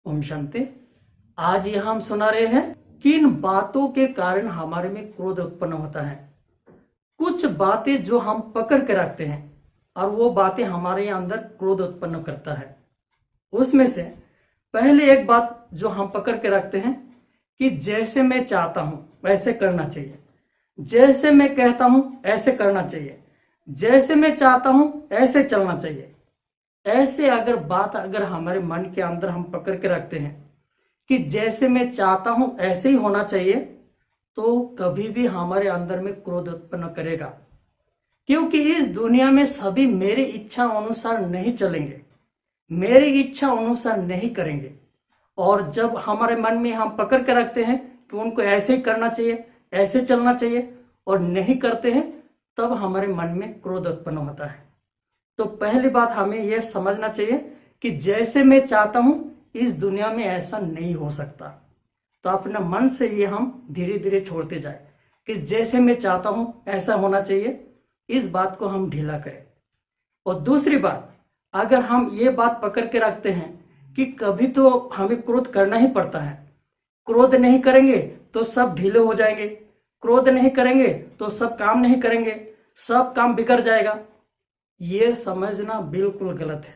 ओम शांति। आज यहाँ हम सुना रहे हैं किन बातों के कारण हमारे में क्रोध उत्पन्न होता है। कुछ बातें जो हम पकड़ के रखते हैं और वो बातें हमारे अंदर क्रोध उत्पन्न करता है। उसमें से पहले एक बात जो हम पकड़ के रखते हैं कि जैसे मैं चाहता हूं वैसे करना चाहिए, जैसे मैं कहता हूं ऐसे करना चाहिए, जैसे मैं चाहता हूं ऐसे चलना चाहिए। ऐसे अगर हमारे मन के अंदर हम पकड़ के रखते हैं कि जैसे मैं चाहता हूं ऐसे ही होना चाहिए, तो कभी भी हमारे अंदर में क्रोध उत्पन्न करेगा। क्योंकि इस दुनिया में सभी मेरी इच्छा अनुसार नहीं चलेंगे, मेरी इच्छा अनुसार नहीं करेंगे। और जब हमारे मन में हम पकड़ के रखते हैं कि उनको ऐसे ही करना चाहिए, ऐसे चलना चाहिए, और नहीं करते हैं, तब हमारे मन में क्रोध उत्पन्न होता है। तो पहली बात हमें यह समझना चाहिए कि जैसे मैं चाहता हूं इस दुनिया में ऐसा नहीं हो सकता। तो अपना मन से ये हम धीरे धीरे छोड़ते जाए कि जैसे मैं चाहता हूं ऐसा होना चाहिए, इस बात को हम ढीला करें। और दूसरी बात, अगर हम ये बात पकड़ के रखते हैं कि कभी तो हमें क्रोध करना ही पड़ता है, क्रोध नहीं करेंगे तो सब ढीले हो जाएंगे, क्रोध नहीं करेंगे तो सब काम नहीं करेंगे, सब काम बिगड़ जाएगा, ये समझना बिल्कुल गलत है।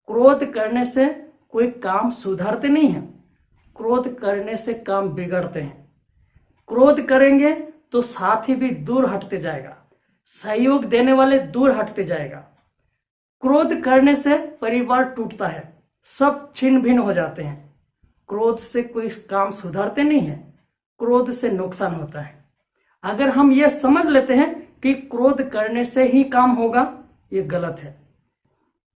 क्रोध करने से कोई काम सुधरते नहीं है, क्रोध करने से काम बिगड़ते हैं। क्रोध करेंगे तो साथी भी दूर हटते जाएगा, सहयोग देने वाले दूर हटते जाएगा। क्रोध करने से परिवार टूटता है, सब छिन्न भिन्न हो जाते हैं। क्रोध से कोई काम सुधरते नहीं है, क्रोध से नुकसान होता है। अगर हम ये समझ लेते हैं कि क्रोध करने से ही काम होगा, ये गलत है।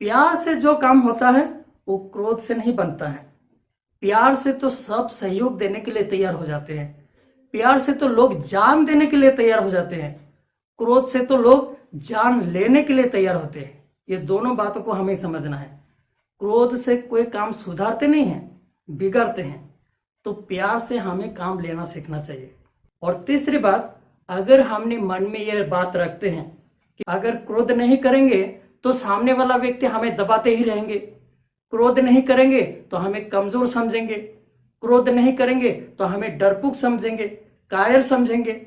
प्यार से जो काम होता है वो क्रोध से नहीं बनता है। प्यार से तो सब सहयोग देने के लिए तैयार हो जाते हैं, प्यार से तो लोग जान देने के लिए तैयार हो जाते हैं, क्रोध से तो लोग जान लेने के लिए तैयार होते हैं। ये दोनों बातों को हमें समझना है। क्रोध से कोई काम सुधारते नहीं है, बिगड़ते हैं। तो प्यार से हमें काम लेना सीखना चाहिए। और तीसरी बात, अगर हमने मन में यह बात रखते हैं कि अगर क्रोध नहीं करेंगे तो सामने वाला व्यक्ति हमें दबाते ही रहेंगे, क्रोध नहीं करेंगे तो हमें कमजोर समझेंगे, क्रोध नहीं करेंगे तो हमें डरपोक समझेंगे, कायर समझेंगे,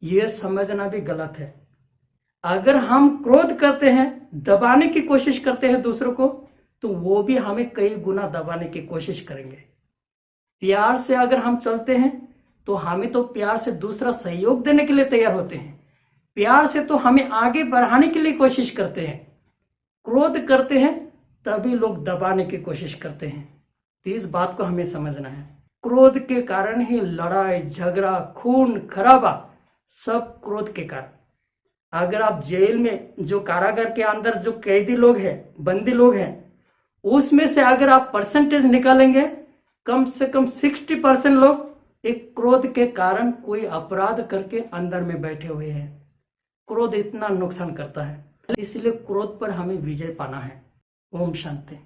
यह समझना भी गलत है। अगर हम क्रोध करते हैं, दबाने की कोशिश करते हैं दूसरों को, तो वो भी हमें कई गुना दबाने की कोशिश करेंगे। प्यार से अगर हम चलते हैं तो हमें तो प्यार से दूसरा सहयोग देने के लिए तैयार होते हैं, प्यार से तो हमें आगे बढ़ाने के लिए कोशिश करते हैं। क्रोध करते हैं तभी लोग दबाने की कोशिश करते हैं। तो इस बात को हमें समझना है। क्रोध के कारण ही लड़ाई झगड़ा खून खराबा, सब क्रोध के कारण। अगर आप जेल में जो कारागार के अंदर जो कैदी लोग हैं, बंदी लोग हैं, उसमें से अगर आप परसेंटेज निकालेंगे, कम से कम 60% लोग एक क्रोध के कारण कोई अपराध करके अंदर में बैठे हुए हैं। क्रोध इतना नुकसान करता है, इसलिए क्रोध पर हमें विजय पाना है। ओम शांति।